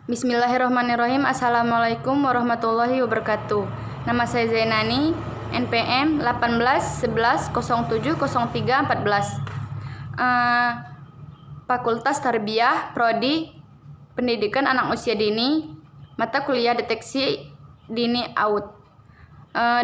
Bismillahirrahmanirrahim. Assalamualaikum warahmatullahi wabarakatuh. Nama saya Zainani, NPM 1811070314. Fakultas Tarbiyah, Prodi Pendidikan Anak Usia Dini, mata kuliah Deteksi Dini AUD.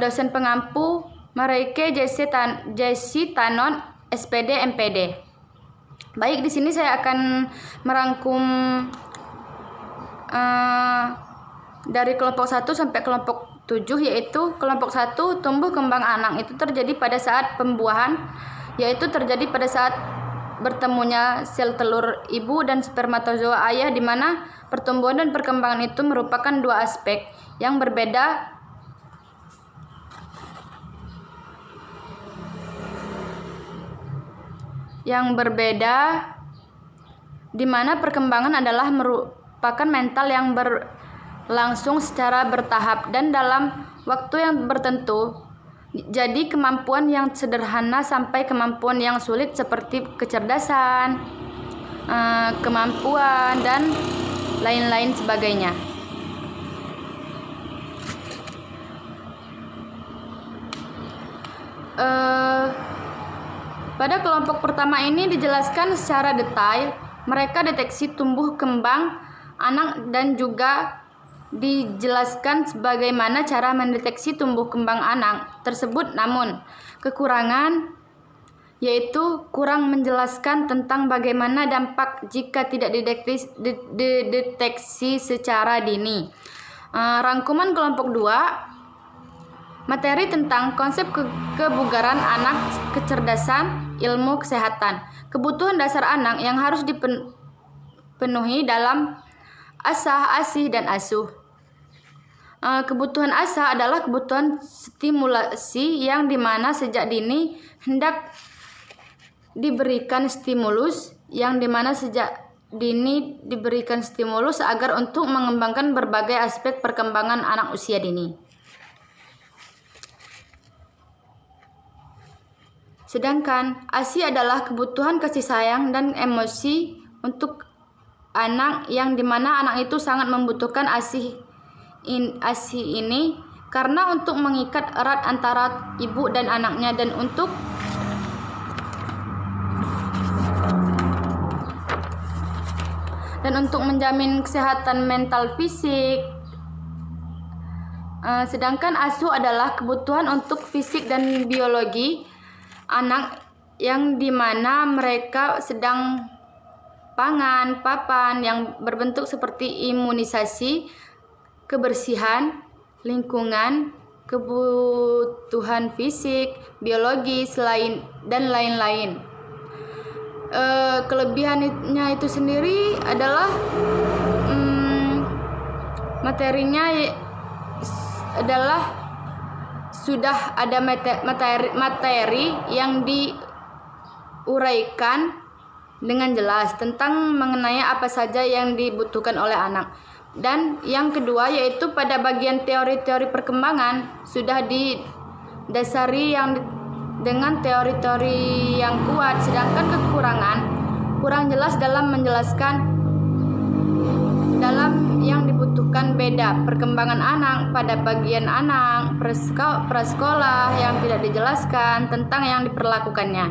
Dosen pengampu Mareike Jessi Tanon, SPD MPD. Baik, di sini saya akan merangkum dari kelompok 1 sampai kelompok 7, yaitu kelompok 1, tumbuh kembang anak itu terjadi pada saat pembuahan, yaitu terjadi pada saat bertemunya sel telur ibu dan spermatozoa ayah, di mana pertumbuhan dan perkembangan itu merupakan dua aspek yang berbeda di mana perkembangan adalah merupakan mental yang berlangsung secara bertahap dan dalam waktu yang tertentu. Jadi kemampuan yang sederhana sampai kemampuan yang sulit seperti kecerdasan, kemampuan, dan lain-lain sebagainya. Pada kelompok pertama ini dijelaskan secara detail mereka deteksi tumbuh kembang anak dan juga dijelaskan bagaimana cara mendeteksi tumbuh kembang anak tersebut. Namun kekurangan yaitu kurang menjelaskan tentang bagaimana dampak jika tidak dideteksi secara dini. Rangkuman kelompok 2, materi tentang konsep kebugaran anak, kecerdasan, ilmu kesehatan, kebutuhan dasar anak yang harus dipenuhi dalam asah, asih, dan asuh. Kebutuhan asah adalah kebutuhan stimulasi yang dimana sejak dini hendak diberikan stimulus, agar untuk mengembangkan berbagai aspek perkembangan anak usia dini. Sedangkan ASI adalah kebutuhan kasih sayang dan emosi untuk anak, yang dimana anak itu sangat membutuhkan ASI ini karena untuk mengikat erat antara ibu dan anaknya dan untuk menjamin kesehatan mental fisik. Sedangkan asuh adalah kebutuhan untuk fisik dan biologi anak, yang dimana mereka sedang pangan, papan yang berbentuk seperti imunisasi, kebersihan, lingkungan, kebutuhan fisik, biologi, dan lain-lain. Kelebihannya itu sendiri adalah materinya adalah sudah ada materi yang diuraikan dengan jelas tentang mengenai apa saja yang dibutuhkan oleh anak. Dan yang kedua yaitu pada bagian teori-teori perkembangan sudah didasari dengan teori-teori yang kuat, sedangkan kurang jelas dalam menjelaskan dalam yang dibutuhkan. Beda perkembangan anak pada bagian anak prasekolah yang tidak dijelaskan tentang yang diperlakukannya.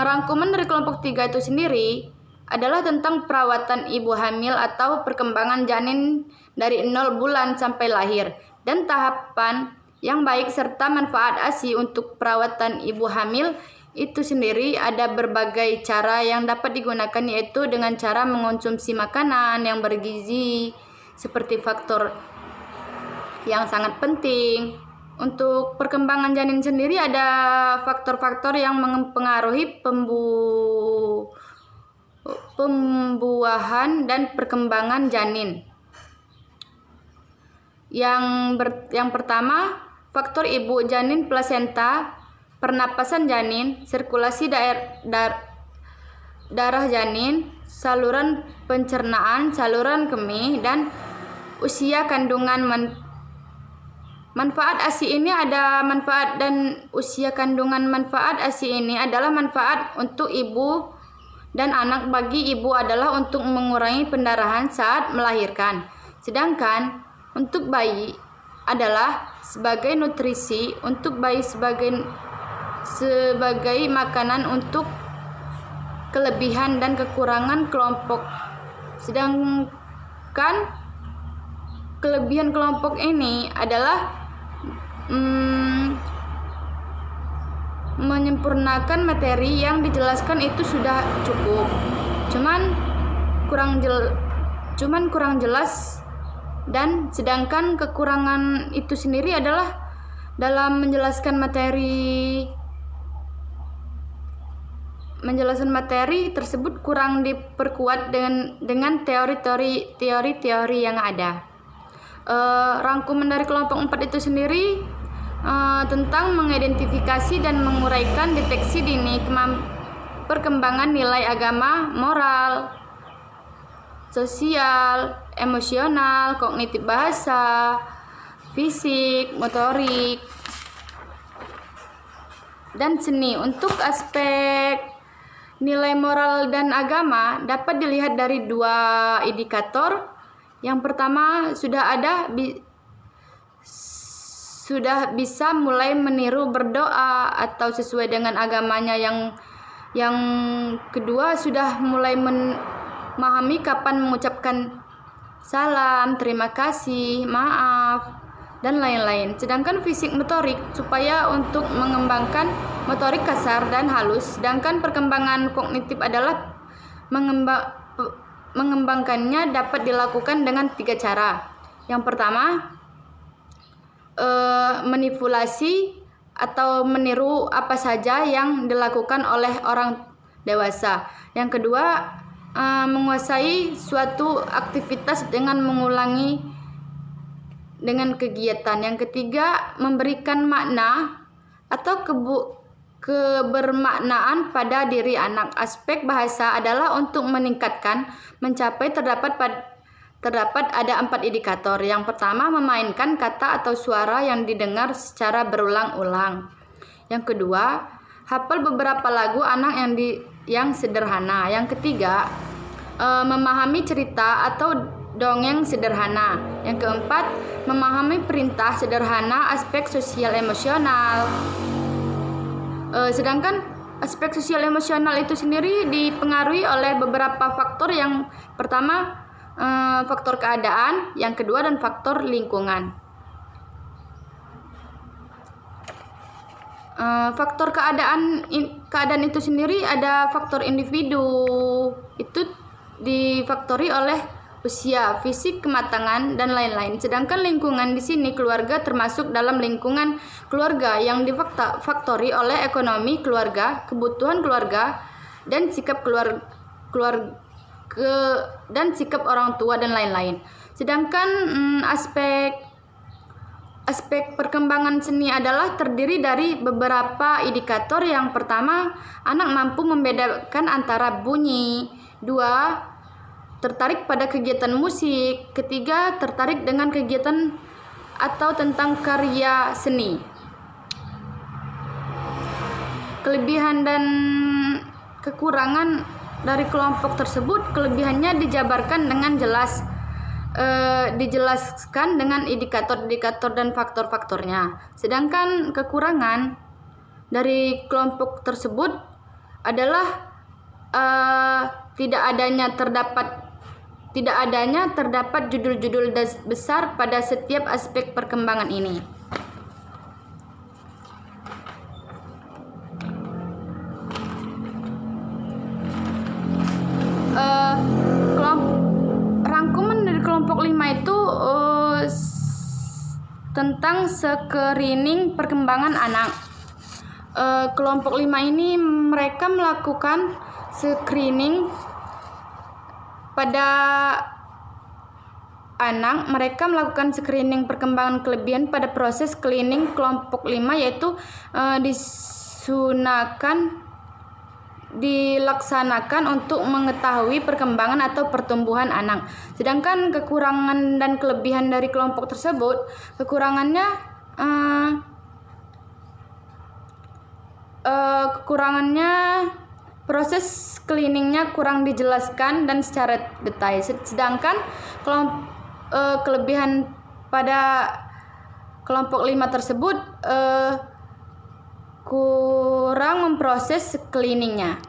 Rangkuman dari kelompok 3 itu sendiri adalah tentang perawatan ibu hamil atau perkembangan janin dari 0 bulan sampai lahir dan tahapan yang baik serta manfaat ASI untuk perawatan ibu hamil itu sendiri. Ada berbagai cara yang dapat digunakan, yaitu dengan cara mengonsumsi makanan yang bergizi seperti faktor yang sangat penting. Untuk perkembangan janin sendiri ada faktor-faktor yang mempengaruhi pembuahan dan perkembangan janin. Yang pertama, faktor ibu, janin, plasenta, pernapasan janin, sirkulasi darah janin, saluran pencernaan, saluran kemih, dan usia kandungan. Manfaat ASI ini ada manfaat dan usia kandungan. Manfaat ASI ini adalah manfaat untuk ibu dan anak bagi ibu adalah untuk mengurangi pendarahan saat melahirkan. Sedangkan untuk bayi adalah sebagai nutrisi untuk bayi sebagai makanan untuk kelebihan dan kekurangan kelompok. Sedangkan kelebihan kelompok ini adalah menyempurnakan materi yang dijelaskan itu sudah cukup. Cuman kurang jelas, dan sedangkan kekurangan itu sendiri adalah dalam menjelaskan materi tersebut kurang diperkuat dengan teori-teori yang ada. Rangkuman dari kelompok 4 itu sendiri tentang mengidentifikasi dan menguraikan deteksi dini perkembangan nilai agama, moral, sosial, emosional, kognitif bahasa, fisik, motorik, dan seni. Untuk aspek nilai moral dan agama dapat dilihat dari 2 indikator. Yang pertama, sudah bisa mulai meniru berdoa atau sesuai dengan agamanya. Yang kedua, sudah mulai memahami kapan mengucapkan salam, terima kasih, maaf, dan lain-lain. Sedangkan fisik motorik supaya untuk mengembangkan motorik kasar dan halus. Sedangkan perkembangan kognitif adalah mengembangkannya dapat dilakukan dengan 3 cara. Yang pertama, manipulasi atau meniru apa saja yang dilakukan oleh orang dewasa. Yang kedua, menguasai suatu aktivitas dengan mengulangi dengan kegiatan. Yang ketiga, memberikan makna atau kebermaknaan pada diri anak. Aspek bahasa adalah untuk meningkatkan, mencapai terdapat ada 4 indikator. Yang pertama, memainkan kata atau suara yang didengar secara berulang-ulang. Yang kedua, hafal beberapa lagu anak yang sederhana. Yang ketiga, memahami cerita atau dongeng sederhana. Yang keempat, memahami perintah sederhana, aspek sosial emosional. Sedangkan aspek sosial emosional itu sendiri dipengaruhi oleh beberapa faktor. Yang pertama, faktor keadaan, yang kedua dan faktor lingkungan. Faktor keadaan itu sendiri ada faktor individu, itu difaktori oleh usia, fisik, kematangan, dan lain-lain. Sedangkan lingkungan di sini keluarga termasuk dalam lingkungan keluarga yang difaktori oleh ekonomi keluarga, kebutuhan keluarga, dan sikap dan sikap orang tua dan lain-lain. Sedangkan aspek perkembangan seni adalah terdiri dari beberapa indikator. Yang pertama, anak mampu membedakan antara bunyi. 2, tertarik pada kegiatan musik. 3, tertarik dengan kegiatan atau tentang karya seni. Kelebihan dan kekurangan dari kelompok tersebut. Kelebihannya dijabarkan dengan dijelaskan dengan indikator-indikator dan faktor-faktornya. Sedangkan kekurangan dari kelompok tersebut adalah tidak adanya terdapat judul-judul besar pada setiap aspek perkembangan ini. Rangkuman dari kelompok 5 itu tentang screening perkembangan anak. Kelompok 5 ini mereka melakukan screening pada anak. Mereka melakukan screening perkembangan kelebihan pada proses screening kelompok 5, yaitu dilaksanakan untuk mengetahui perkembangan atau pertumbuhan anak. Sedangkan kekurangan dan kelebihan dari kelompok tersebut, kekurangannya proses cleaningnya kurang dijelaskan dan secara detail. Sedangkan kelebihan pada kelompok 5 tersebut kurang memproses cleaningnya.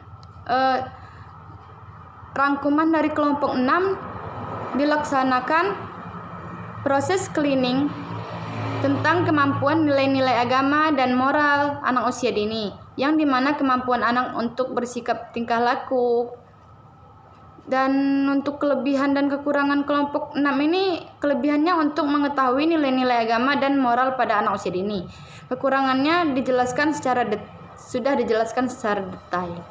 Rangkuman dari kelompok 6 dilaksanakan proses cleaning tentang kemampuan nilai-nilai agama dan moral anak usia dini, yang dimana kemampuan anak untuk bersikap tingkah laku. Dan untuk kelebihan dan kekurangan kelompok 6 ini, kelebihannya untuk mengetahui nilai-nilai agama dan moral pada anak usia dini. Kekurangannya sudah dijelaskan secara detail.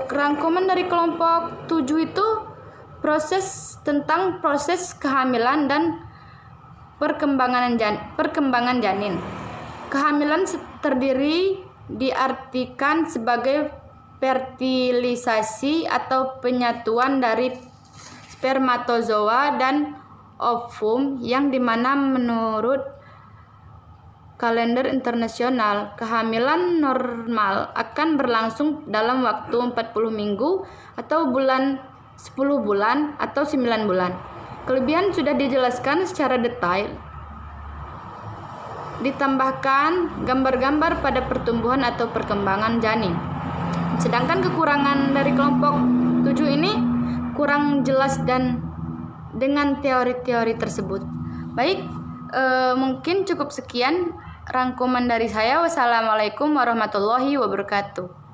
Rangkuman dari kelompok 7 itu tentang proses kehamilan dan perkembangan janin. Kehamilan terdiri diartikan sebagai fertilisasi atau penyatuan dari spermatozoa dan ovum, yang dimana menurut kalender internasional kehamilan normal akan berlangsung dalam waktu 40 minggu atau 10 bulan atau 9 bulan. Kelebihan sudah dijelaskan secara detail. Ditambahkan gambar-gambar pada pertumbuhan atau perkembangan janin. Sedangkan kekurangan dari kelompok 7 ini kurang jelas dan dengan teori-teori tersebut. Baik, mungkin cukup sekian rangkuman dari saya. Wassalamualaikum warahmatullahi wabarakatuh.